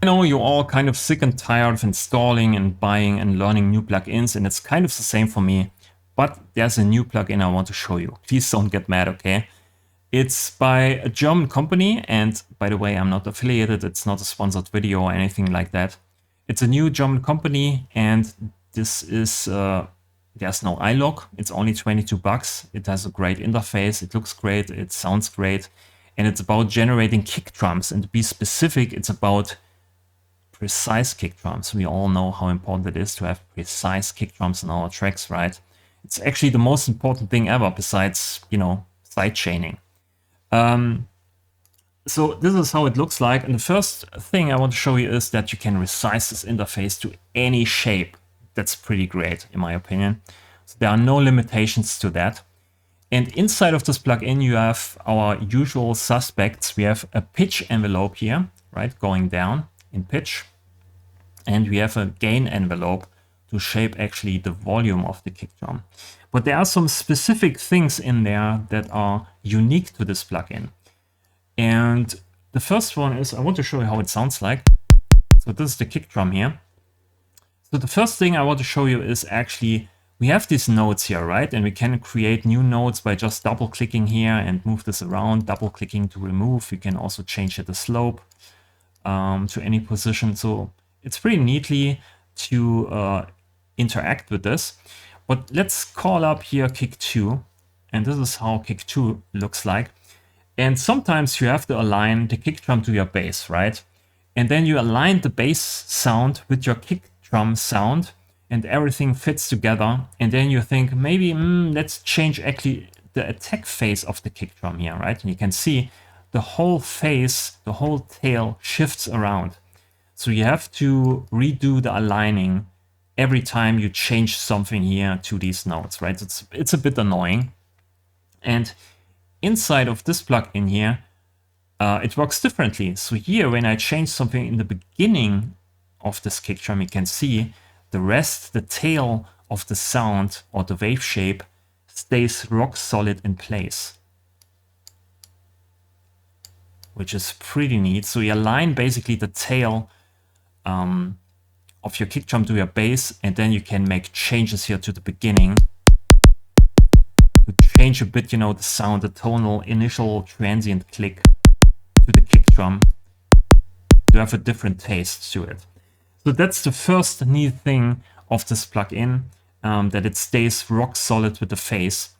I know you're all kind of sick and tired of installing and buying and learning new plugins, and it's kind of the same for me. But there's a new plugin I want to show you. Please don't get mad, okay? It's by a German company, and by the way, I'm not affiliated. It's not a sponsored video or anything like that. It's a new German company, and this is there's no iLog. It's only 22 bucks. It has a great interface. It looks great. It sounds great, and it's about generating kick drums. And to be specific, it's about precise kick drums. We all know how important it is to have precise kick drums in our tracks, right? It's actually the most important thing ever, besides, you know, side chaining. So this is how it looks like. And the first thing I want to show you is that you can resize this interface to any shape. That's pretty great, in my opinion. So there are no limitations to that. And inside of this plugin, you have our usual suspects. We have a pitch envelope here, right, going down in pitch. And we have a gain envelope to shape actually the volume of the kick drum. But there are some specific things in there that are unique to this plugin. And the first one is, I want to show you how it sounds like. So this is the kick drum here. So the first thing I want to show you is actually, we have these nodes here, right? And we can create new nodes by just double clicking here and move this around, double clicking to remove. You can also change the slope to any position. So it's pretty neatly to interact with this. But let's call up here kick 2. And this is how kick 2 looks like. And sometimes you have to align the kick drum to your bass, right? And then you align the bass sound with your kick drum sound and everything fits together. And then you think, maybe let's change actually the attack phase of the kick drum here, right? And you can see the whole phase, the whole tail shifts around. So you have to redo the aligning every time you change something here to these nodes, right? It's a bit annoying. And inside of this plugin here, it works differently. So here, when I change something in the beginning of this kick drum, you can see the rest, the tail of the sound or the wave shape stays rock solid in place, which is pretty neat. So you align basically the tail of your kick drum to your bass, and then you can make changes here to the beginning to change a bit, you know, the sound, the tonal initial transient click to the kick drum to have a different taste to it. So that's the first neat thing of this plugin, that it stays rock solid with the phase.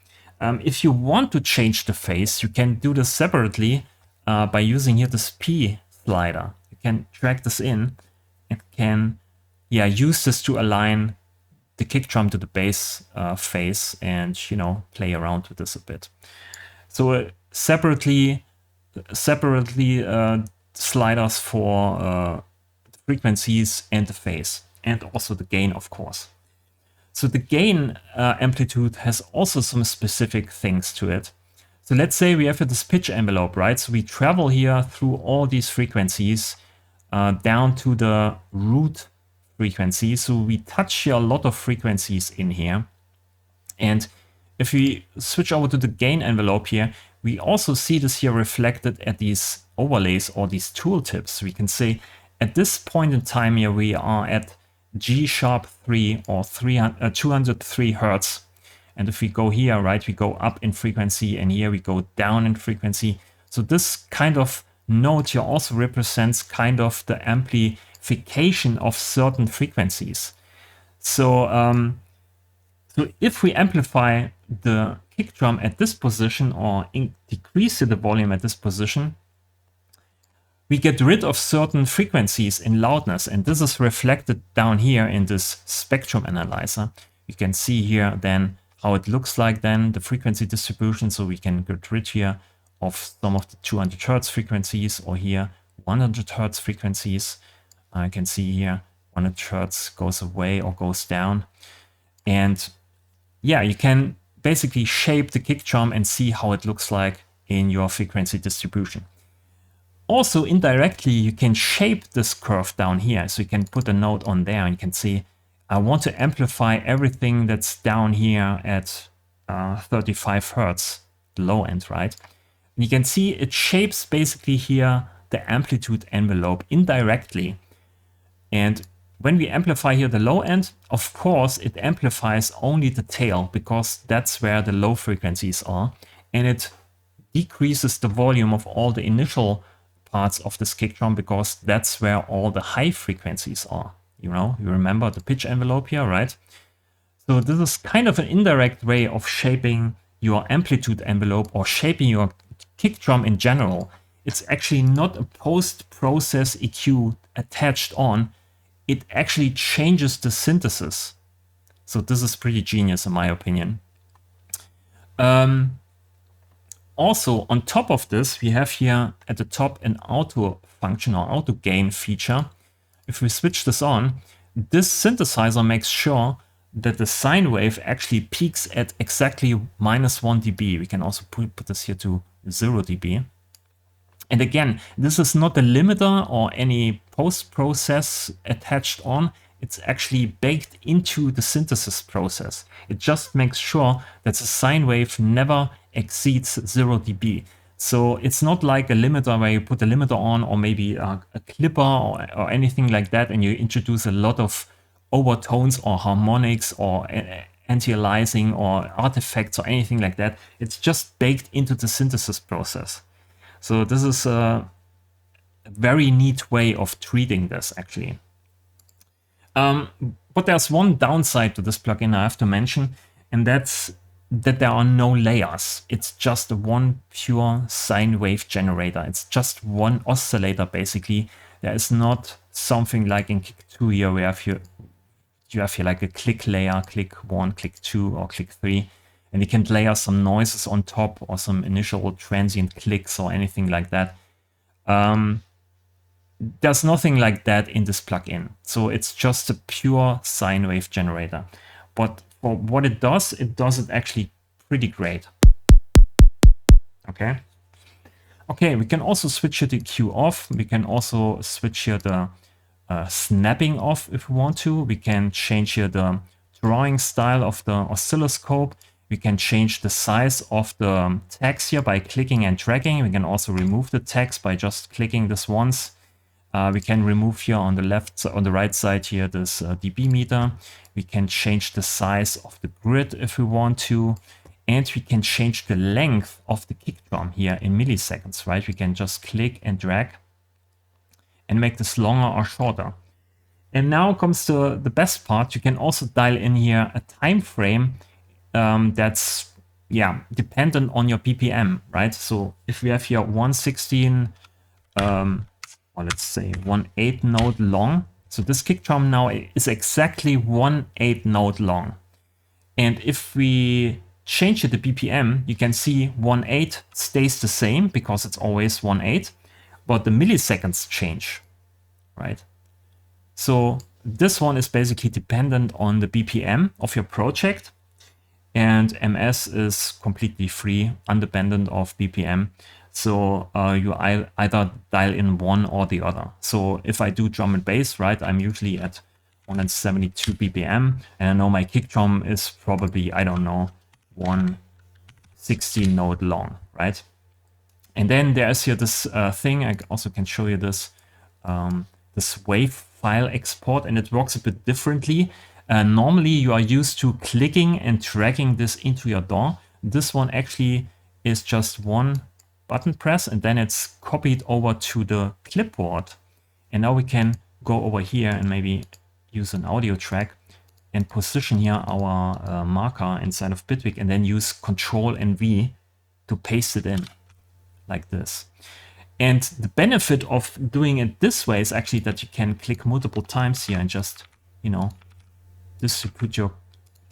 If you want to change the phase, you can do this separately by using here this P slider. You can drag this in and can use this to align the kick drum to the bass phase and, you know, play around with this a bit. So separately sliders for frequencies and the phase, and also the gain, of course. So the gain amplitude has also some specific things to it. So let's say we have this pitch envelope, right? So we travel here through all these frequencies down to the root frequency. So we touch here a lot of frequencies in here. And if we switch over to the gain envelope here, we also see this here reflected at these overlays or these tooltips. We can say at this point in time here, we are at G#3 or 203 Hertz. And if we go here, right, we go up in frequency, and here we go down in frequency. So this kind of note here also represents kind of the amplification of certain frequencies. So, so if we amplify the kick drum at this position or decrease the volume at this position, we get rid of certain frequencies in loudness, and this is reflected down here in this spectrum analyzer. You can see here then how it looks like then, the frequency distribution. So we can get rid here of some of the 200 Hertz frequencies, or here 100 Hertz frequencies. I can see here 100 Hertz goes away or goes down. And yeah, you can basically shape the kick drum and see how it looks like in your frequency distribution. Also, indirectly, you can shape this curve down here. So you can put a note on there and you can see, I want to amplify everything that's down here at 35 Hertz, the low end, right? And you can see it shapes basically here the amplitude envelope indirectly. And when we amplify here the low end, of course, it amplifies only the tail because that's where the low frequencies are. And it decreases the volume of all the initial parts of this kick drum because that's where all the high frequencies are. You know, you remember the pitch envelope here, right? So this is kind of an indirect way of shaping your amplitude envelope or shaping your kick drum in general. It's actually not a post-process EQ attached on. It actually changes the synthesis. So this is pretty genius in my opinion. Also, on top of this, we have here at the top an auto function or auto gain feature. If we switch this on, this synthesizer makes sure that the sine wave actually peaks at exactly -1 dB. We can also put this here to 0 dB. And again, this is not a limiter or any post-process attached on. It's actually baked into the synthesis process. It just makes sure that the sine wave never exceeds 0 dB. So it's not like a limiter where you put a limiter on or maybe a clipper or anything like that and you introduce a lot of overtones or harmonics or anti-aliasing or artifacts or anything like that. It's just baked into the synthesis process. So this is a very neat way of treating this actually. But there's one downside to this plugin I have to mention, and that's that there are no layers. It's just one pure sine wave generator. It's just one oscillator basically. There is not something like in Kick 2 here where you have here like a click layer, click 1, click 2, or click 3. And you can layer some noises on top or some initial transient clicks or anything like that. There's nothing like that in this plugin. So it's just a pure sine wave generator. But for what it does it actually pretty great. Okay. Okay, we can also switch here the EQ off. We can also switch here the snapping off if we want to. We can change here the drawing style of the oscilloscope. We can change the size of the tags here by clicking and dragging. We can also remove the tags by just clicking this once. We can remove here on the right side here this dB meter. We can change the size of the grid if we want to. And we can change the length of the kick drum here in milliseconds, right? We can just click and drag and make this longer or shorter. And now comes to the best part. You can also dial in here a time frame that's dependent on your BPM, right? So if we have here 116, or let's say 1/8 note long. So this kick drum now is exactly 1/8 note long. And if we change the BPM, you can see 1/8 stays the same because it's always 1/8, but the milliseconds change, right? So this one is basically dependent on the BPM of your project, and MS is completely free, independent of BPM. So you either dial in one or the other. So if I do drum and bass, right, I'm usually at 172 BPM, and I know my kick drum is probably, I don't know, 116 note long, right? And then there's here this thing. I also can show you this this wave file export, and it works a bit differently. Normally you are used to clicking and dragging this into your DAW. This one actually is just one button press, and then it's copied over to the clipboard. And now we can go over here and maybe use an audio track and position here our marker inside of Bitwig, and then use Control and V to paste it in like this. And the benefit of doing it this way is actually that you can click multiple times here and just, you know, distribute your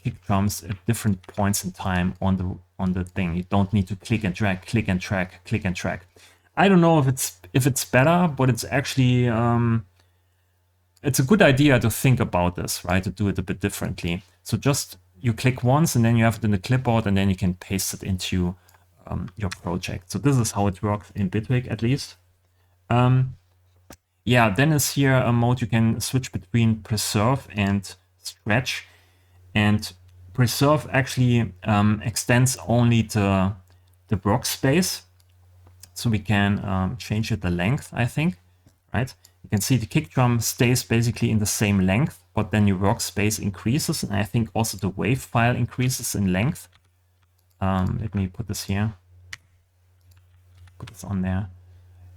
kick drums at different points in time on the thing. You don't need to click and drag, click and drag, click and drag. I don't know if it's better, but it's actually it's a good idea to think about this, right? To do it a bit differently. So just you click once and then you have it in the clipboard, and then you can paste it into your project. So this is how it works in Bitwig, at least. Yeah, then is here a mode you can switch between preserve and stretch. And preserve actually extends only the workspace. So we can change it the length, I think, right? You can see the kick drum stays basically in the same length, but then your workspace increases, and I think also the wave file increases in length. Let me put this here. Put this on there.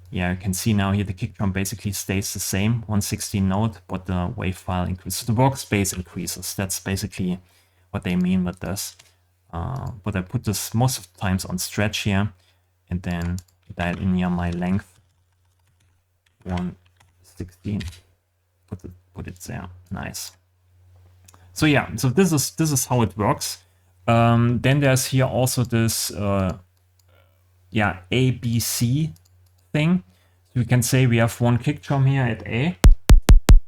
Yeah, you can see now here the kick drum basically stays the same, 116 note, but the wave file increases. The workspace increases. That's basically what they mean with this. But I put this most of the times on stretch here, and then dial in here my length, 116. Put it there. Nice. So yeah, so this is how it works. Then there's here also this ABC thing. So we can say we have one kick drum here at A.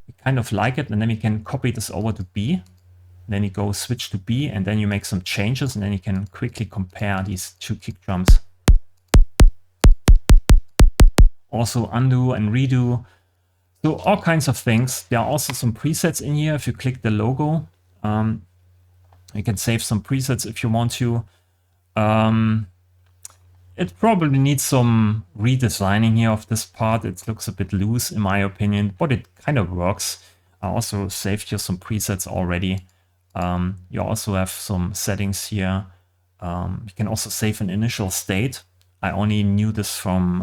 We kind of like it, and then we can copy this over to B. Then you go switch to B, and then you make some changes, and then you can quickly compare these two kick drums. Also undo and redo. So all kinds of things. There are also some presets in here. If you click the logo, you can save some presets if you want to. It probably needs some redesigning here of this part. It looks a bit loose in my opinion, but it kind of works. I also saved here some presets already. You also have some settings here. You can also save an initial state. I only knew this from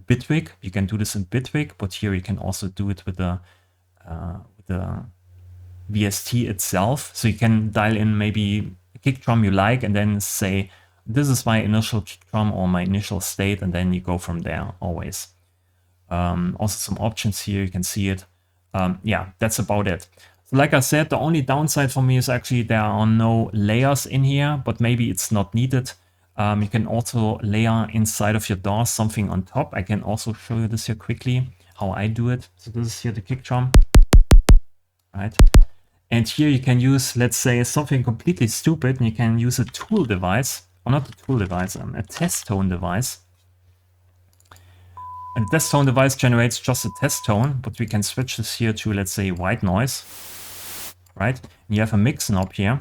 Bitwig. You can do this in Bitwig, but here you can also do it with the VST itself. So you can dial in maybe a kick drum you like and then say, this is my initial kick drum or my initial state, and then you go from there always. Also some options here, you can see it. Yeah, that's about it. So like I said, the only downside for me is actually there are no layers in here, but maybe it's not needed. You can also layer inside of your DAWs something on top. I can also show you this here quickly, how I do it. So this is here the kick drum, right? And here you can use, let's say, something completely stupid, and you can use a tool device, or not a tool device, a test tone device. And the test tone device generates just a test tone, but we can switch this here to, let's say, white noise, right? And you have a mix knob here,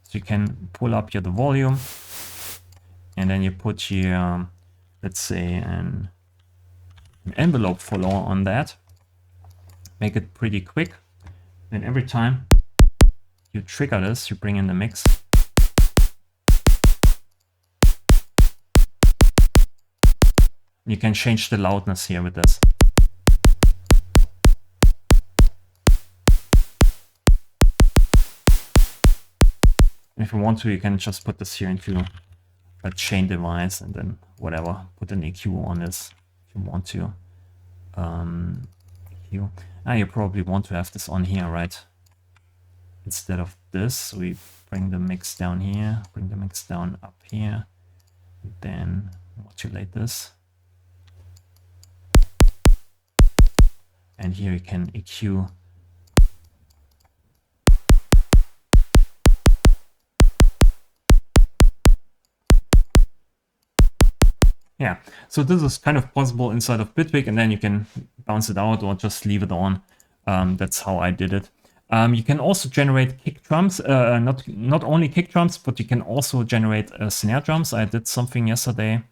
so you can pull up here the volume, and then you put here, let's say, an envelope follower on that. Make it pretty quick. And every time you trigger this, you bring in the mix. You can change the loudness here with this. If you want to, you can just put this here into a chain device and then whatever, put an EQ on this if you want to. EQ. You probably want to have this on here, right? Instead of this, we bring the mix down here, bring the mix down up here, then modulate this. And here you can EQ. Yeah, so this is kind of possible inside of Bitwig, and then you can bounce it out or just leave it on. That's how I did it. You can also generate kick drums, not only kick drums, but you can also generate snare drums. I did something yesterday.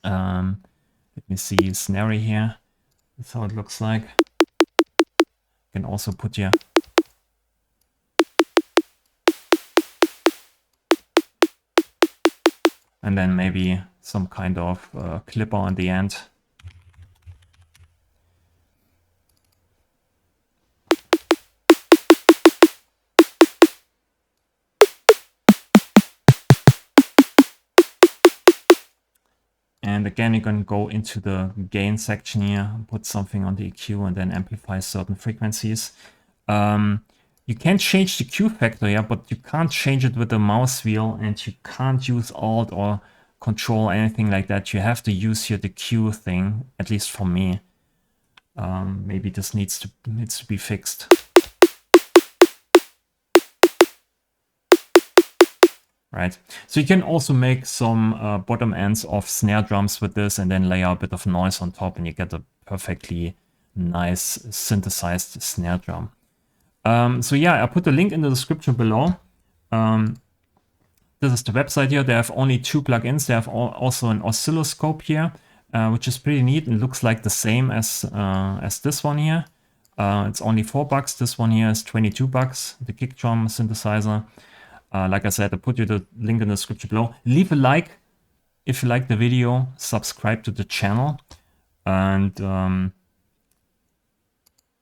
Let me see, snare here. That's how it looks like. You can also put your and then maybe some kind of clipper on the end. And again, you can go into the gain section here, put something on the EQ, and then amplify certain frequencies. You can change the Q factor here, but you can't change it with the mouse wheel, and you can't use Alt or Control, anything like that. You have to use here the Q thing, at least for me. Maybe this needs to be fixed. Right, so you can also make some bottom ends of snare drums with this, and then layer a bit of noise on top, and you get a perfectly nice synthesized snare drum. So yeah, I put the link in the description below. This is the website here. They have only 2 plugins. They have also an oscilloscope here. which is pretty neat and looks like the same as this one here. It's only $4. This one here is $22, the KickDrum synthesizer. Like I said, I'll put you the link in the description below. Leave a like if you like the video, subscribe to the channel, and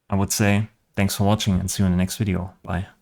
I would say thanks for watching and see you in the next video. Bye.